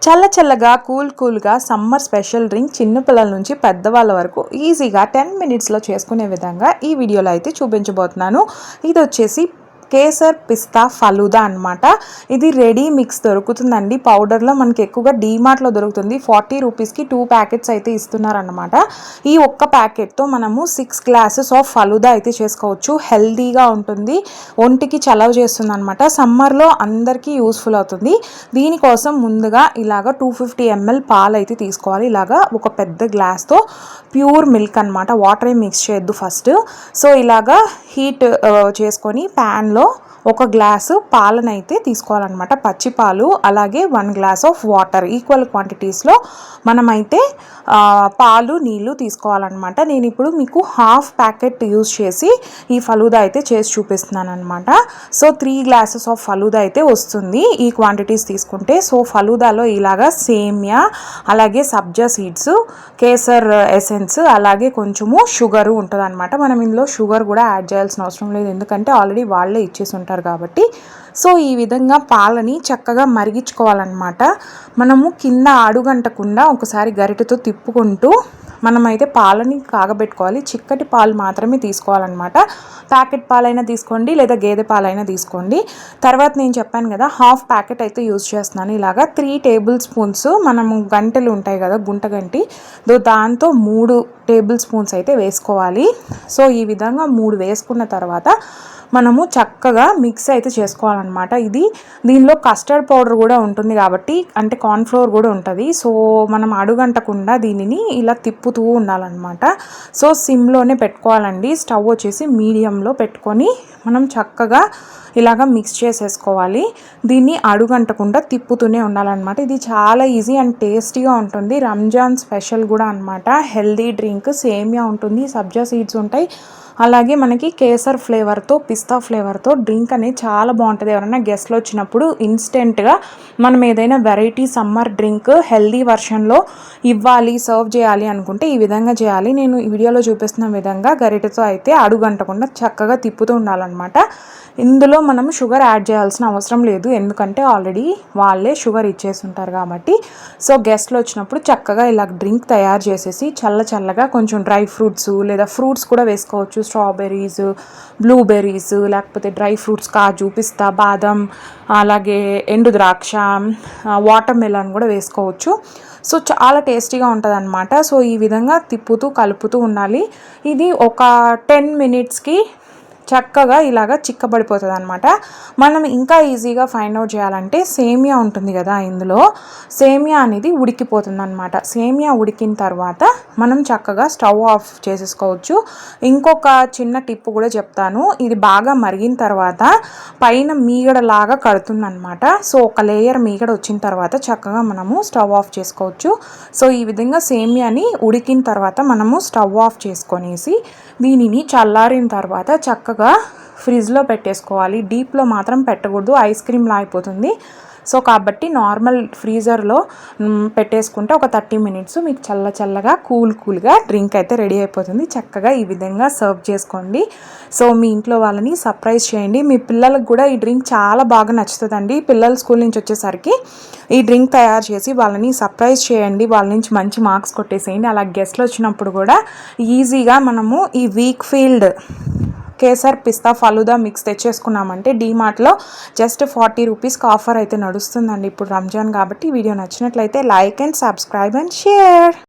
చల్ల చల్లగా కూల్గా సమ్మర్ స్పెషల్ డ్రింక్ చిన్న పిల్లల నుంచి పెద్దవాళ్ళ వరకు ఈజీగా 10 మినిట్స్లో చేసుకునే విధంగా ఈ వీడియోలో అయితే చూపించబోతున్నాను. ఇది వచ్చేసి కేసర్ పిస్తా ఫలూదా అనమాట. ఇది రెడీ మిక్స్ దొరుకుతుందండి పౌడర్లో. మనకి ఎక్కువగా డీమార్ట్లో దొరుకుతుంది. 40 రూపీస్కి 2 ప్యాకెట్స్ అయితే ఇస్తున్నారనమాట. ఈ ఒక్క ప్యాకెట్తో మనము 6 గ్లాసెస్ ఆఫ్ ఫలూదా అయితే చేసుకోవచ్చు. హెల్దీగా ఉంటుంది, ఒంటికి చలవ చేస్తుంది అనమాట. సమ్మర్లో అందరికీ యూస్ఫుల్ అవుతుంది. దీనికోసం ముందుగా ఇలాగ 250 ml పాలు అయితే తీసుకోవాలి. ఇలాగా ఒక పెద్ద గ్లాస్తో ప్యూర్ మిల్క్ అనమాట. వాటర్ మిక్స్ చేయొద్దు ఫస్ట్. సో ఇలాగా హీట్ చేసుకొని ప్యాన్లో ఒక గ్లాసు పాలనైతే తీసుకోవాలన్నమాట. పచ్చి పాలు, అలాగే 1 గ్లాస్ ఆఫ్ వాటర్ ఈక్వల్ క్వాంటిటీస్లో మనమైతే పాలు నీళ్ళు తీసుకోవాలన్నమాట. నేను ఇప్పుడు మీకు హాఫ్ ప్యాకెట్ యూజ్ చేసి ఈ ఫలూదా అయితే చేసి చూపిస్తున్నాను అనమాట. సో 3 గ్లాసెస్ ఆఫ్ ఫలూదా అయితే వస్తుంది ఈ క్వాంటిటీస్ తీసుకుంటే. సో ఫలూదాలో ఇలాగా సేమియా, అలాగే సబ్జా సీడ్స్, కేసర్ ఎసెన్స్, అలాగే కొంచెము షుగరు ఉంటుంది అనమాట. మనం ఇందులో షుగర్ కూడా యాడ్ చేయాల్సిన అవసరం లేదు, ఎందుకంటే ఆల్రెడీ వాళ్ళే ఇచ్చేసి ఉంటారు కాబట్టి. సో ఈ విధంగా పాలని చక్కగా మరిగించుకోవాలన్నమాట. మనము కింద అడుగంటకుండా ఒకసారి గరిటెతో తిప్పుకుంటూ మనమైతే పాలని కాగబెట్టుకోవాలి. చిక్కటి పాలు మాత్రమే తీసుకోవాలన్నమాట. ప్యాకెట్ పాలైనా తీసుకోండి, లేదా గేదె పాలైనా తీసుకోండి. తర్వాత నేను చెప్పాను కదా, హాఫ్ ప్యాకెట్ అయితే యూజ్ చేస్తున్నాను. ఇలాగా 3 టేబుల్ స్పూన్స్, మనము గంటెలు ఉంటాయి కదా, గుంట గంటి, దాంతో 3 టేబుల్ స్పూన్స్ అయితే వేసుకోవాలి. సో ఈ విధంగా 3 వేసుకున్న తర్వాత మనము చక్కగా మిక్స్ అయితే చేసుకోవాలన్నమాట. దీనిలో కస్టర్డ్ పౌడర్ కూడా ఉంటుంది కాబట్టి, అంటే కార్న్ఫ్లోర్ కూడా ఉంటుంది. సో మనం అడుగంటకుండా దీనిని ఇలా తిప్పుతూ ఉండాలన్నమాట. సో సిమ్లోనే పెట్టుకోవాలండి. స్టవ్ వచ్చేసి మీడియంలో పెట్టుకొని మనం చక్కగా ఇలాగ మిక్స్ చేసేసుకోవాలి. దీన్ని అడుగంటకుండా తిప్పుతూనే ఉండాలన్నమాట. ఇది చాలా ఈజీ అండ్ టేస్టీగా ఉంటుంది. రంజాన్ స్పెషల్ కూడా అనమాట. Healthy drink. సేమియా ఉంటుంది, సబ్జా సీడ్స్ ఉంటాయి, అలాగే మనకి కేసర్ ఫ్లేవర్తో, పిస్తా ఫ్లేవర్తో డ్రింక్ అనేది చాలా బాగుంటుంది. ఎవరైనా గెస్ట్లు వచ్చినప్పుడు ఇన్స్టెంట్గా మనం ఏదైనా వెరైటీ సమ్మర్ డ్రింక్ హెల్దీ వర్షన్లో ఇవ్వాలి, సర్వ్ చేయాలి అనుకుంటే ఈ విధంగా చేయాలి. నేను ఈ వీడియోలో చూపిస్తున్న విధంగా గరిటెతో అయితే అడుగంటకుండా చక్కగా తిప్పుతూ ఉండాలన్నమాట. ఇందులో మనం షుగర్ యాడ్ చేయాల్సిన అవసరం లేదు, ఎందుకంటే ఆల్రెడీ వాళ్ళే షుగర్ ఇచ్చేసి ఉంటారు కాబట్టి. సో గెస్ట్లు వచ్చినప్పుడు చక్కగా ఇలా డ్రింక్ తయారు చేసేసి చల్లగా కొంచెం డ్రై ఫ్రూట్స్ లేదా ఫ్రూట్స్ కూడా వేసుకోవచ్చు. స్ట్రాబెర్రీస్, బ్లూబెర్రీస్, లేకపోతే డ్రై ఫ్రూట్స్ కాజు, పిస్తా, బాదం, అలాగే ఎండు ద్రాక్ష, వాటర్ మెలన్ కూడా వేసుకోవచ్చు. సో చాలా టేస్టీగా ఉంటుంది అనమాట. సో ఈ విధంగా తిప్పుతూ కలుపుతూ ఉండాలి. ఇది ఒక 10 మినిట్స్కి చక్కగా ఇలాగ చిక్కబడిపోతుంది అనమాట. మనం ఇంకా ఈజీగా ఫైండ్ అవుట్ చేయాలంటే సేమియా ఉంటుంది కదా, ఇందులో సేమియా అనేది ఉడికిపోతుంది అనమాట. సేమియా ఉడికిన తర్వాత మనం చక్కగా స్టవ్ ఆఫ్ చేసేసుకోవచ్చు. ఇంకొక చిన్న టిప్ కూడా చెప్తాను. ఇది బాగా మరిగిన తర్వాత పైన మీగడలాగా కడుతుంది అనమాట. సో ఒక లేయర్ మీగడ వచ్చిన తర్వాత చక్కగా మనము స్టవ్ ఆఫ్ చేసుకోవచ్చు. సో ఈ విధంగా సేమియాని ఉడికిన తర్వాత మనము స్టవ్ ఆఫ్ చేసుకొనేసి దీనిని చల్లారిన తర్వాత చక్కగా ఫ్రిడ్జ్లో పెట్టేసుకోవాలి. డీప్లో మాత్రం పెట్టకూడదు, ఐస్ క్రీమ్లా అయిపోతుంది. సో కాబట్టి నార్మల్ ఫ్రీజర్లో పెట్టేసుకుంటే ఒక 30 మినిట్స్ మీకు చల్లగా కూల్గా డ్రింక్ అయితే రెడీ అయిపోతుంది. చక్కగా ఈ విధంగా సర్వ్ చేసుకోండి. సో మీ ఇంట్లో వాళ్ళని సర్ప్రైజ్ చేయండి. మీ పిల్లలకు కూడా ఈ డ్రింక్ చాలా బాగా నచ్చుతుందండి. పిల్లలు స్కూల్ నుంచి వచ్చేసరికి ఈ డ్రింక్ తయారు చేసి వాళ్ళని సర్ప్రైజ్ చేయండి. వాళ్ళ నుంచి మంచి మార్క్స్ కొట్టేసేయండి. అలా గెస్ట్లు వచ్చినప్పుడు కూడా ఈజీగా మనము ఈ వీక్ ఫీల్డ్ కేసర్ పిస్తా ఫలూదా మిక్స్ తెచ్చేసుకున్నామంటే డీమార్ట్లో జస్ట్ 40 రూపీస్కి ఆఫర్ అయితే నడుస్తుందండి ఇప్పుడు రంజాన్ కాబట్టి. వీడియో నచ్చినట్లయితే like and subscribe and share.